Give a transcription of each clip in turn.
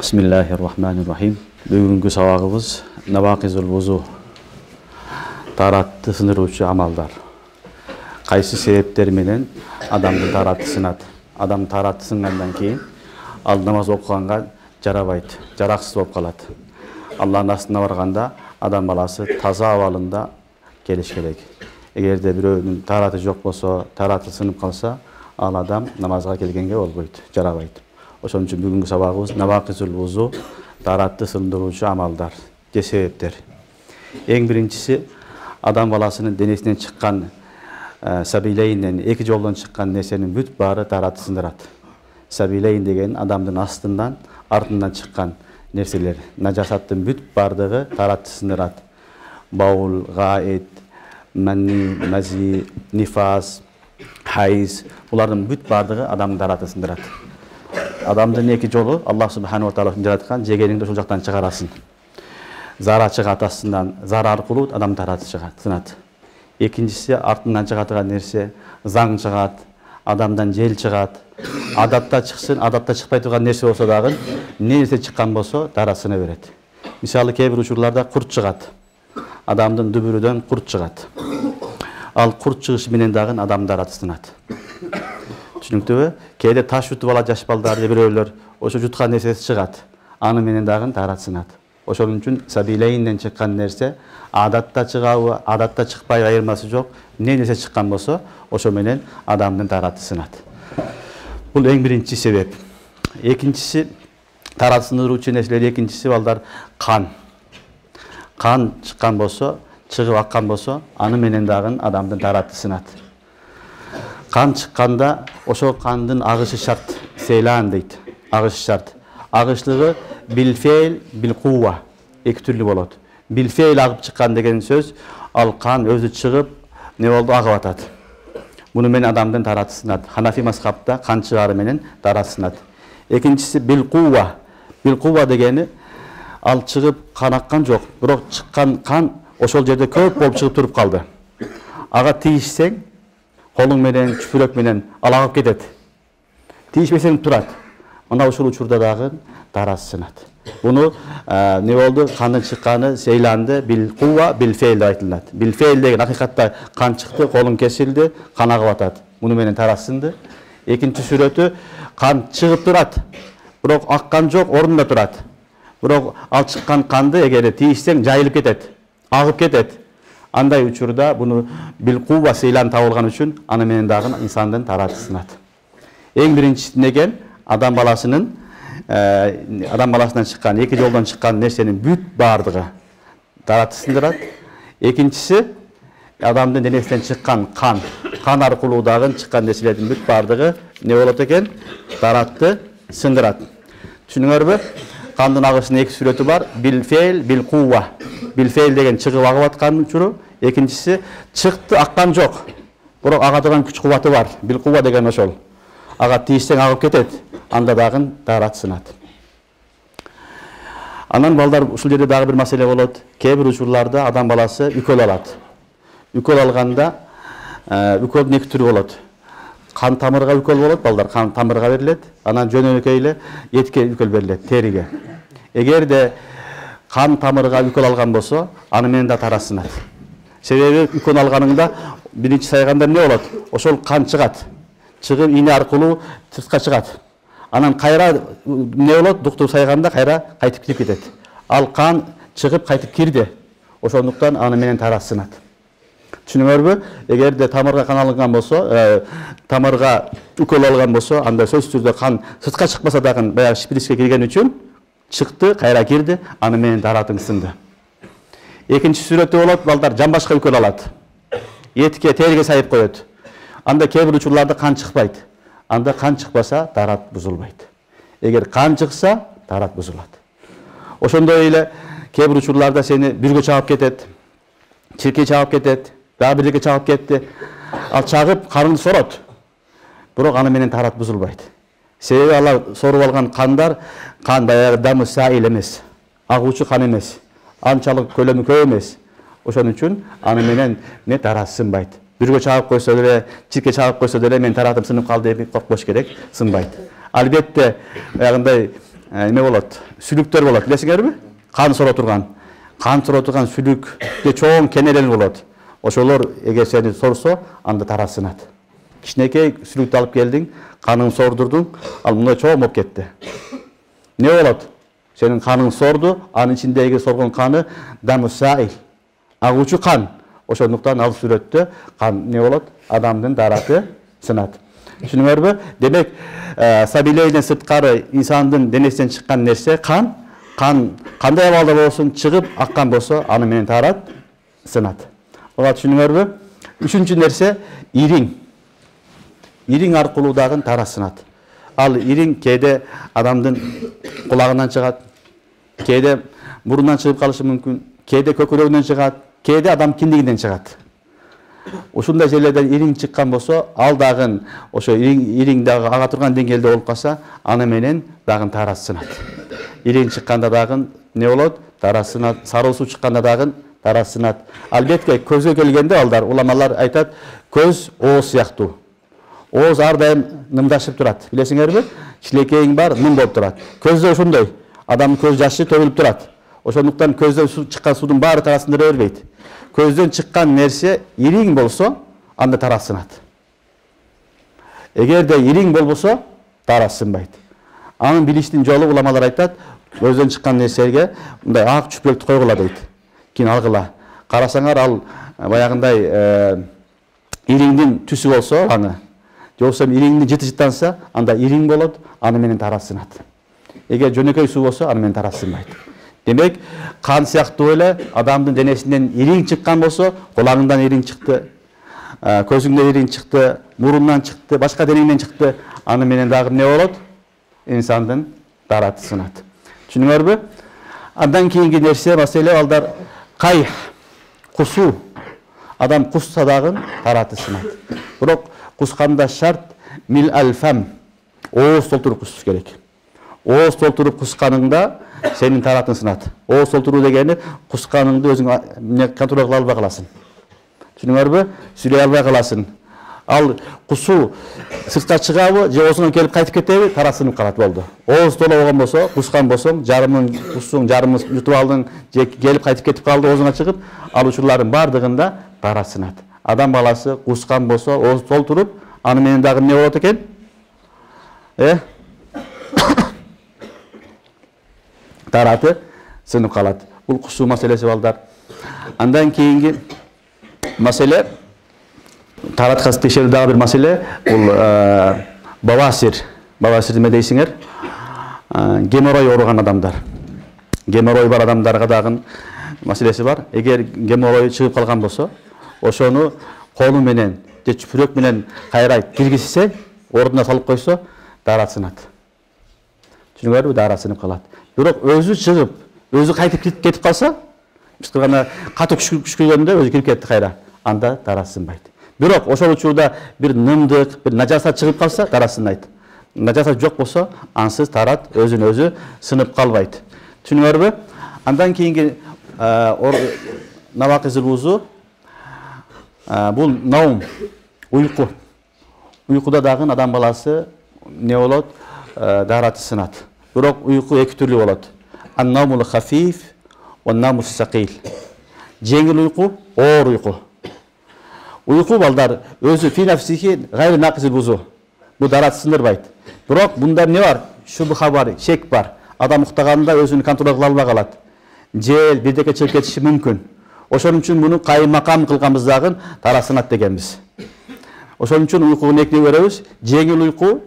Bismillahirrahmanirrahim. Bugünkü sabagыбыз Навақизул вузу, таратты сындыруучу амалдар. Кайсы себептер менен адамды таратты сынат? Адам таратты сынгандан кийин ал намаз окуганга жарабайт, жараксыз болуп калат. Аллахтын астына барганда адам баласы таза абалында келиш керек. Эгерде бирөөнүн тараты жок болсо, тараты сынып калса, ал адам намазга келгенге болбойт, жарабайт. Ошон үчүн бүгүнкү сабагыбыз Навақизул вузу, таратты сындыруучу амалдар, же себептер. Эң биринчиси адам баласынын денесинен чыккан сабилейнден, эки жолдон чыккан нерсенин бүт баары таратты сындырат. Сабилейн деген адамдын астынан, артынан чыккан нерселер, нажасаттын бүт бардыгы таратты сындырат. Баул, гаит, манни, мази, нифас, хайз, булардын бүт бардыгы адамдын таратты сындырат. Адамдын эки жолу Аллах субханаху ва таала жараткан, жегениңди ошол жактан чыгарасын. Зара чыгат астынан, зара аркылуу адам тараты сынат. Экинчиси артынан чыгатыган нерсе, заң чыгат, адамдан жел чыгат. Адатта чыксын, адатта чыкпай турган нерсе болсо дагы, нерсе чыккан болсо тараты сына берет. Мисалы кээ бир учурларда курт чыгат. Адамдын дүбүрүдөн курт чыгат. Ал курт чыгышы менен дагы адам тараты сынат. Түшүнүктүүбү? Кээде таш жутуп алат жаш балдар, бирөөлөр ошо жуткан нерсеси чыгат. Аны менен дагы тараты сынат. Ошон үчүн сабилейнден чыккан нерсе адатта чыгабы, адатта чыкпай айырмасы жок. Не нерсе чыккан болсо, ошо менен адамдын тараты сынат. Бул эң биринчи себеп. Экинчиси тараты сындыруучу нерселер, экинчиси балдар кан. Кан чыккан болсо, чыгып аккан болсо, аны менен дагы адамдын тараты сынат. Кан чыкканда ошо кандын агышы шарт, сейлан дейт. Агышы шарт. Агышлыгы билфейл, билкува эки түрлүү болот. Билфейл агып чыккан деген сөз, ал кан өзү чыгып, не болду, агып атат. Муну менен адамдын тараты сынат. Ханафи мазхабта кан чыгары менен тараты сынат. Экинчиси билкува. Билкува дегени ал чыгып кан аккан жок, бирок чыккан кан ошол жерде көп болуп чыгып туруп калды. Ага тийишсең, колуң менен, чүпүрөк менен ал агып кетет. Тийишпесең турат. Мына ушул учурда дагы тараты сынат. Буну не болду? Кандын чыкканы сейланды, билкува, билфейл деп айтылат. Билфейл деген акыйкатта кан чыкты, колуң кесилди, кан агып атат. Муну менен тараты сынды. Экинчи сүрөтү кан чыгып турат, бирок аккан жок, ордунда турат. Бирок ал чыккан канды эгер тийишсең жайылып кетет, агып кетет. Андай учурда буну билкува, сейлан табылган үчүн аны менен дагы инсандын тараты сынат. Эң биринчиси деген адам баласынан чыккан, эки жолдон чыккан нерсенин бүт бардыгы тараты сындырат. Экинчиси адамдын денесинен чыккан кан аркылуу дагы чыккан нерселердин бүт бардыгы не болот экен? Таратты сындырат. Түшүнүңөрбү? Кандын агышынын эки сүрөтү бар. Билфейл, билкува. Билфейл деген чыгып агып аткан учуру, экинчиси чыкты, аккан жок, бирок агатыган күч кубаты бар. Билкува деген ошол. Ага тийишсең агып кетет, анда дагы тараты сынат. Анан балдар, ушул жерде дагы бир маселе болот. Кээ бир учурларда адам баласы үкөл алат. Үкөл алганда үкөлдүн эки түрү болот. Кан тамырга үкөл болот, балдар, кан тамырга берилет. Анан жөнөкөй эле этке үкөл берилет, териге. Эгерде кан тамырга үкөл алган болсо, аны менен да тараты сынат. Себеби үкөл алганыңда биринчи сайганда эмне болот? Ошол кан чыгат. Чыгып ийне аркылуу сыртка чыгат. Анан кайра эмне болот? Доктор сайганда кайра кайтып кирип кетет. Ал кан чыгып кайтып кирди. Ошондуктан аны менен тараты сынат. Түшүнүңөрбү? Эгерде тамырга кан алынган болсо, тамырга үкөл алган болсо, анда сөзсүз түрдө кан сыртка чыкпаса дагы баягы шприцке кирген үчүн чыкты, кайра кирди, аны менен таратың сынды. Экинчи сүрөтү болот, балдар, жамбашка үкөл алат. Этке, териге сайып коет. Анда кээ бир учурларда кан чыкпайт. Анда кан чыкпаса, тарат бузулбайт. Эгер кан чыкса, тарат бузулат. Ошондой эле кээ бир учурларда сени бүргө чагып кетет, чиркей чагып кетет, дагы бирдеке чагып кетти. Ал чагып карынды сорот. Бирок аны менен тарат бузулбайт. Себеби алар соруп алган кандар, кан баягы дамы саил эмес, агуучу кан эмес, анчалык көлөмү көп эмес. Ошон үчүн аны менен не тараты сынбайт. Бүргө чагып койсо деле, чирке чагып койсо деле мен таратым сынып калды деп коркпош керек, сынбайт. Албетте, баягындай неме болот, сүлүктөр болот, билесиңерби? Кан сора турган. Кан сора турган сүлүккө чоң кенелер болот. Ошолор эгер сени сорсо, анда тарасынат. Кичинекей сүлүктү алып келдиң, канын сордурдуң, ал мындай чоң болуп кетти. Не болот? Сенин каның сорду, анын ичиндеги соргон каны дамусаил, агуучу кан. Ошондуктан ал сүрөттө кан не болот? Адамдын дараты сынат. Түшүнүңөрбү? Демек, сабилейден сырткары инсандын денесинен чыккан нерсе кан. Кан кандай абалда болсун чыгып аккан болсо, аны менен тарат сынат. Ага түшүнүңөрбү? Үчүнчү нерсе ириң. Ириң аркылуу дагы тарасынат. Ал ириң кээде адамдын кулагынан чыгат, кээде мурунан чыгып калышы мүмкүн, кээде көкүрөгүнөн чыгат, кээде адам киндигинен чыгат. Ушундай жерлерден ириң чыккан болсо, ал дагы ошо ириң дагы ага турган деңгээлде болуп калса, аны менен дагы тарасынат. Ириң чыкканда дагы не болот? Тарасынат. Сары суу чыкканда дагы тарасынат. Албетте көзгө келгенде алдар уламалар айтат, көз ооз сыяктуу. Ооз ар дайым нымдашып турат. Билесиңерби? Кичинекейиң бар, ным болуп турат. Көздө ошондой. Адамдын көз жашы төгүлүп турат. Ошондуктан көздөн чыккан суудун баары тарасындыра бербейт. Көздөн чыккан нерсе ириң болсо, анда тарасынат. Эгерде ириң болбосо, тарасынбайт. Анын билиштин жолу уламалар айтат, көздөн чыккан нерсеге мындай ак чүпүрөктү койгула дейт. Кийин алгыла. Карасаңар ал баягындай ириңдин түсү болсо, аны жоксо ириңдин жыты жыттанса, анда ириң болот, аны менен тарасынат. Эгер жөнөкөй суу болсо, аны менен тарасынбайт. Демек, кан сыяктуу эле адамдын денесинен ириң чыккан болсо, кулагыңдан ириң чыкты, көзүңдөн ириң чыкты, мурундан чыкты, башка денеңден чыкты, аны менен дагы не болот? Инсандын дараты сынат. Түшүнүңөрбү? Андан кийинки нерсе маселе алдар кайх, кусуу. Адам кусса дагы дараты сынат. Бирок кусканда шарт мил алфам, ооз толтуруп кусуш керек. Ооз толтуруп кусканыңда сенин таратың сынат. Ооз толтуруу дегени кусканыңды өзүң контролго кыла албай каласың. Түшүнүңөрбү? Сүйлөй албай каласың. Ал кусуу сыртка чыгабы, же оозуңа келип кайтып кетеби, тарасынып калат болду. Ооз толо болгон болсо, кускан болсоң, жарымын куссуң, жарымын жутуп алдың, же келип кайтып кетип калды оозуңа чыгып, ал учурлардын бардыгында тарасынат. Адам баласы кускан болсо, ооз толтуруп, аны менен дагы не болот экен? Тараты сынып калат. Бул кусуу маселеси балдар. Андан кийинки маселе, таратка текшерүү дагы бир маселе, бул бавасир. Бавасир неме дейсиңер? Геморрой ооруган адамдар. Геморрой бар адамдарга дагы маселеси бар. Эгер геморрой чыгып калган болсо, ошону колу менен же чүпүрөк менен кайра киргизсе, ордуна салып койсо, дарат сынат. Түшүнүңөрбү? Дарат сынып калат. Бирок өзү чыгып, өзү кайтып кетип калса, гана катуу күч келгенде өзү кирип кетти кайра, анда дарат сынбайт. Бирок ошол учурда бир нымдык, бир нажасат чыгып калса, дарат сынайт. Нажасат жок болсо, ансыз тарат өзүн өзү сынып калбайт. Түшүнүңөрбү? Андан кийинки навакизул вузу, бул наум, уйку. Уйкуда дагы адам баласы не болот? Дараты сынат. Бирок уйку эки түрлүү болот. Ан-наумул хафиф ва ан-наумус сакил. Жеңил уйку, оор уйку. Уйку балдар өзү финафсихи гайры нақизил вузу. Бу дарат сындырбайт. Бирок мында не бар? Шубха бар, шек бар. Адам уктаганында өзүн контрол кыла албай калат. Жел бирдеке чыгып кетиши мүмкүн. Ошон үчүн муну кайын-макам кылганбыз дагы тарасынат дегенбиз. Ошон үчүн уйкуну экиге бөлөбүз. Жеңил уйку,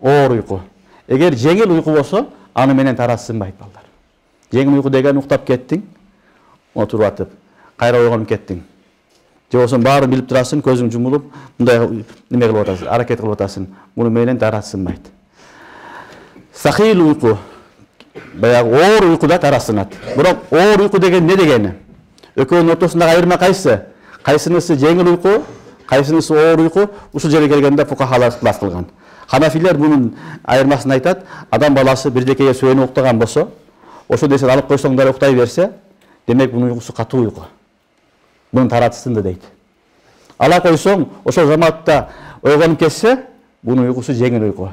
оор уйку. Эгер жеңил уйку болсо, аны менен тарасынбайт балдар. Жеңил уйку деген уктап кеттиң, отуруп атып, кайра ойгонуп кеттиң. Же болсо баарын билип турасың, көзүң жумулуп, мындай неме кылып атасың, аракет кылып атасың. Муну менен тарасынбайт. Сахил уйку, баягы оор уйкуда тарасынат. Бирок оор уйку деген не дегени? Экөөнүн ортосундагы айырма кайсы? Кайсынысы жеңил уйку, кайсынысы оор уйку? Ушул жерге келгенде фукахалар икhtилaf кылган. Ханафилер бунун айырмасын айтат. Адам баласы бирдекеге сөөнүп уктаган болсо, ошо нерсени алып койсоңдар уктай берсе, демек бунун уйкусу катуу уйку. Бунун тараты сынды дейт. Ала койсоң, ошол заматта ойгонуп кетсе, бунун уйкусу жеңил уйку.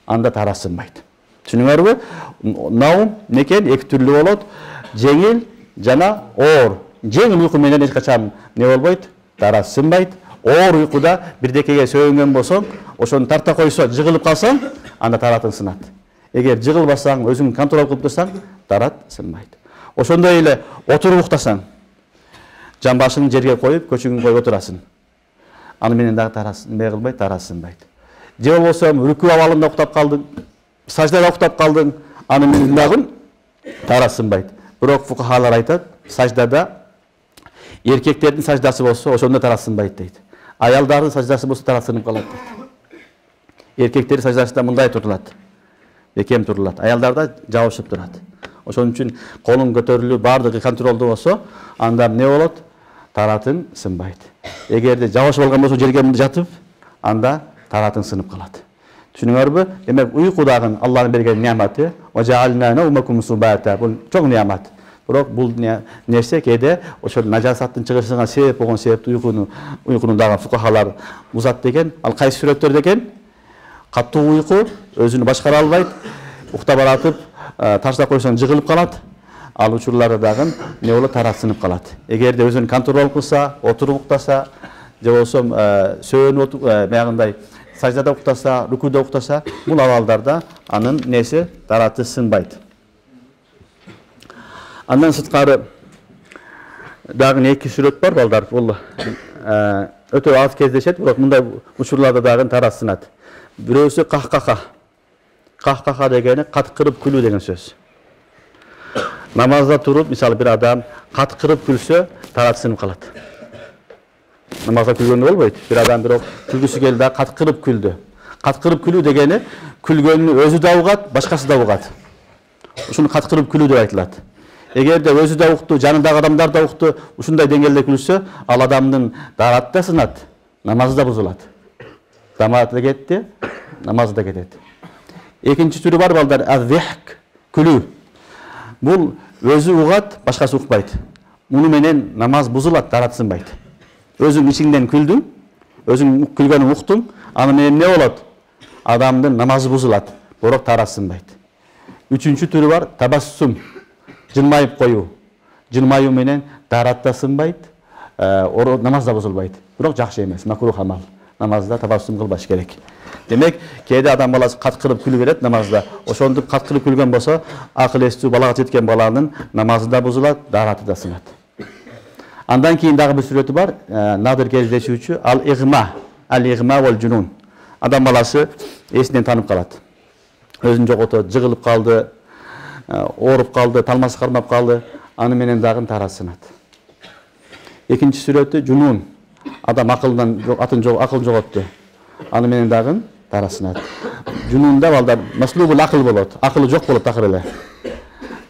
Анда тарасынбайт. Түшүнүңөрбү? Наум некен эки түрлүү болот. Жеңил жана оор. Жеңил уйку менен эч качан не болбойт, тарат сынбайт. Оор уйкуда бирдекеге сөйөнгөн болсоң, ошону тарта койсо, жыгылып калсаң, анда таратың сынат. Эгер жыгылбасаң, өзүң контроль кылып турсаң, тарат сынбайт. Ошондой эле отуруп уктасаң, жан башыңды жерге коюп, көчүңдү коюп отурасың. Аны менен дагы тарат кылбайт, тарат сынбайт. Же болбосо рүкү абалында уктап калдың, саждада уктап калдың, аны менен дагы тарат сынбайт. Бирок фукахалар айтат, саждада эркектердин саждасы болсо, ошондо тарат сынбайт дейт. Аялдардын саждасы болсо тарат сынып калат дейт. Эркектердин саждасында мындай турулат. Бекем турулат. Аялдарда жабышып турат. Ошон үчүн колуң көтөрүлүп, бардыгы контролдуу болсо, анда эмне болот? Таратың сынбайт. Эгерде жабышып алган болсо, жерге жатып, анда таратың сынып калат. Түшүнүңөрбү? Демек уйку дагы Аллахтын берген неаматы. Важаална наумакум субата. Бул чоң неамат. Бирок бул нерсе кээде ошол нажасаттын чыгышына себеп болгон себепти уйкуну дагы фукахалар бузат деген. Ал кайсы сүрөттөр деген? Каттуу уйку өзүнү башкара албайт, уктап баратып, таштап койсоң жыгылып калат. Ал учурларда дагы не болот? Тарат сынып калат. Эгерде өзүн контроль кылса, отуруп уктаса, же болсо сөөнүп баягындай саждада уктаса, рүкүдө уктаса, бул абалдарда анын неси тараты сынбайт. Андан сырткары дагы эки сүрөт бар балдар. Бул өтө аз кездешет, бирок мындай учурларда дагы тарат сынат. Бирөөсү кахкаха. Кахкаха дегени каткырып күлүү деген сөз. Намазда туруп, мисалы бир адам каткырып күлсө, тарат сынып калат. Намазда күлгөндө болбойт. Бир адам бирок күлгүсү келди да каткырып күлдү. Каткырып күлүү дегени күлгөнүн өзү да угат, башкасы да угат. Ушуну каткырып күлүү деп айтылат. Эгерде өзү да укту, жанындагы адамдар да укту, ушундай деңгээлде күлсө, ал адамдын тараты да сынат, намазы да бузулат. Таматы да кетти, намазы да кетет. Экинчи түрү бар балдар, аз-зихк, күлүү. Бул өзү угат, башкасы укпайт. Муну менен намаз бузулат, тарат сынбайт. Өзүң ичиңден күлдүң, өзүң күлгөнүң уктуң, аны менен не болот? Адамдын намазы бузулат, бирок тарат сынбайт. Үчүнчү түрү бар, табассум, жылмайып коюу. Жылмаюу менен тарат да сынбайт, намаз да бузулбайт. Бирок жакшы эмес, макрух амал. Намазда табассум кылбаш керек. Демек, кээде адам баласы каткырып күлүү берет намазда. Ошондуп каткырып күлгөн болсо, акыл эстүү балага жеткен баланын намазы да бузулат, тараты да сынат. Андан кийин дагы бир сүрөтү бар, надыр кездешүүчү, ал-игма вал жунун. Адам баласы эсинен танып калат. Өзүн жоготот, жыгылып калды, ооруп калды, талмасы кармап калды, аны менен дагы тарат сынат. Экинчи сүрөтү жунун. Адам акыл жоготту. Аны менен дагы тарат сынат. Жунунда балдар маслубул акыл болот. Акылы жок болот акыр эле.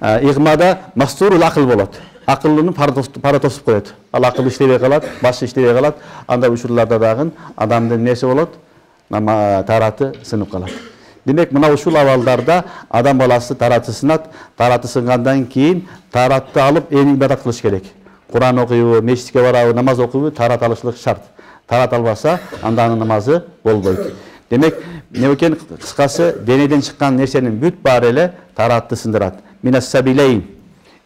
Игмада мастурул акыл болот. Акылын пара тосуп коет. Ал акыл иштебей калат, башы иштебей калат. Анда учурларда дагы адамдын неси болот? Тараты сынып калат. Демек, мына ушул абалдарда адам баласы тараты сынат. Тараты сынгандан кийин таратты алып эң ибадат кылыш керек. Куран окуйбу, мечитке барабы, намаз окуйбу, тарат алышлык шарт. Тарат албаса, анда анын намазы болбойт. Демек, эмне экен кыскасы, денеден чыккан нерсенин бүт баары эле таратты сындырат. Минас сабилейн.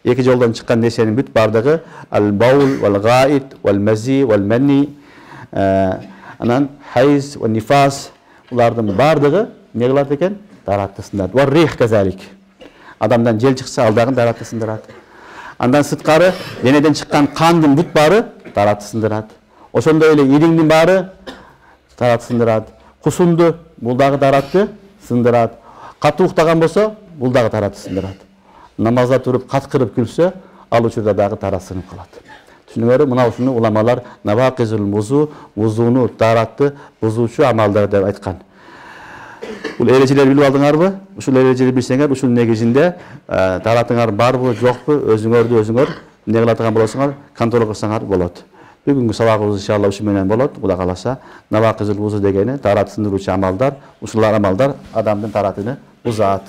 Эки жолдон чыккан нерсенин бүт бардыгы ал-баул, вал-гаид, вал-мази, вал-манни, анан хайз, вал-нифас, булардын бардыгы эмне кылат экен? Таратты сындырат. Вар-рих казалик. Адамдан жел чыкса, ал дагы таратты сындырат. Андан сырткары денеден чыккан кандын бүт баары таратты сындырат. Ошондой эле ириңдин баары таратты сындырат. Кусунду бул дагы таратты сындырат. Катуу уктаган болсо, бул дагы таратты сындырат. Намазда туруп каткырып күлсө, ал учурда дагы тарат сынып калат. Түшүнүңөрбү? Мына ушуну уламалар навакизул вузууну таратты бузуучу амалдар деп айткан. Бул эрежелер билип алдыңарбы? Ушул эрежелерди билсеңер, ушул негизинде таратыңар барбы, жокпу, өзүңөрдү өзүңөр эмне кылатыган болосуңар, контроль кылсаңар болот. Бүгүнкү сабагыбыз иншалла ушу менен болот. Кудай кааласа, навакизул вузу дегени тарат сындыруучу амалдар, ушул амалдар адамдын таратыны бузат.